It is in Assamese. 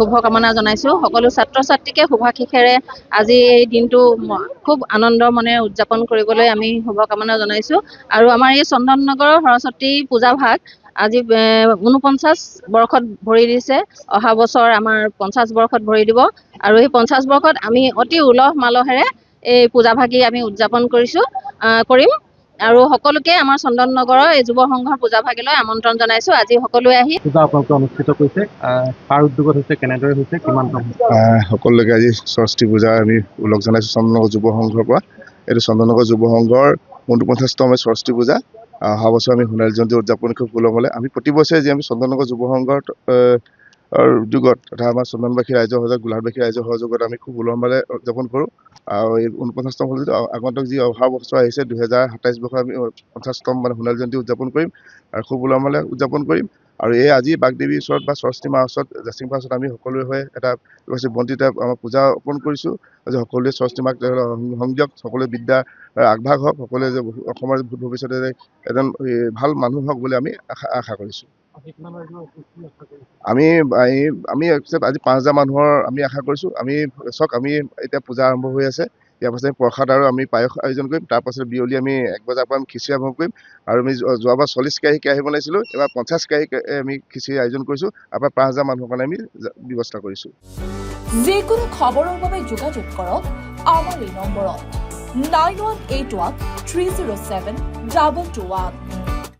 শুভকামনা জনাইছোঁ। সকলো ছাত্ৰ ছাত্ৰীকে শুভাশীষেৰে আজি এই দিনটো খুব আনন্দ মনে উদযাপন কৰিবলৈ আমি শুভকামনা জনাইছোঁ। আৰু আমাৰ এই চন্দননগৰৰ সৰস্বতী পূজা ভাগ আজি 49 বৰ্ষত ভৰি দিছে। অহা বছৰ আমাৰ 50 বৰ্ষত ভৰি দিব। আৰু এই 50 বৰ্ষত আমি অতি উলহ মালহেৰে এই পূজা ভাগি আমি উদযাপন কৰিম। আৰু সকলোকে আমাৰ চন্দননগৰৰ এই যুৱ সংঘৰ পূজা ভাগিলৈ আমন্ত্ৰণ জনাইছোঁ। আজি সকলোৱে আহি পূজা আপোনালোকে অনুষ্ঠিত কৰিছে, কাৰ উদ্যোগত হৈছে, কেনেদৰে হৈছে, কিমান সকলোকে আজি সৰস্বতী পূজা আমি ওলগ জনাইছোঁ চন্দননগৰ যুৱ সংঘৰ পৰা। এইটো চন্দননগৰ যুৱ সংঘৰ 49তম সৰস্বতী পূজা। অহা বছৰ আমি সোণালী জয়ন্তী উদযাপন খুব উলহ মালহেৰে আমি প্ৰতি বছৰে যি আমি চন্দননগৰ যুৱ সংঘৰ উদ্যোগত তথা আমাৰ চন্দনবাসী ৰাইজৰ সহযোগ, গোলাঘাটবাসী ৰাইজৰ সহযোগত আমি খুব উলহ মালহেৰে উদযাপন কৰোঁ। আৰু এই 49তম আগন্তুক যি অহা বছৰ আহিছে 2027 বৰ্ষত আমি 50তম সোণালী জয়ন্তী উদযাপন কৰিম আৰু খুব উলহ মালহেৰে উদযাপন কৰিম। আৰু এই আজি বাগদেৱীৰ ওচৰত বা সৰস্বতী মাৰ ওচৰত জাচিংফা ওচৰত আমি সকলোৰে হৈ এটা বন্তিতে আমাৰ পূজা অৰ্পণ কৰিছোঁ। আজি সকলোৱে সৰস্বতী মাক সংযোগ, সকলোৱে বিদ্যা আগভাগ হওক, সকলোৱে যে অসমৰ ভৱিষ্যতে এজন ভাল মানুহ হওক বুলি আমি আশা কৰিছোঁ। আমি আজি 5000 মানুহৰ আমি আশা কৰিছোঁ। আমি এতিয়া পূজা আৰম্ভ হৈ আছে। ইয়াৰ পাছত প্ৰসাদ আৰু আমি পায়স আয়োজন কৰিম। তাৰ পাছত বিয়লি আমি 1 বজাৰ পৰা আমি খিচিৰি আৰম্ভ কৰিম। আৰু আমি যোৱাবাৰ 40 কেৰাহী বনাইছিলোঁ, এবাৰ 50 কেৰাহী আমি খিচিৰি আয়োজন কৰিছোঁ। আপোনাৰ 5000 মানুহৰ কাৰণে আমি ব্যৱস্থা কৰিছোঁ। যিকোনো খবৰৰ বাবে যোগাযোগ কৰক আমাৰ এই নম্বৰত 9181 307 221।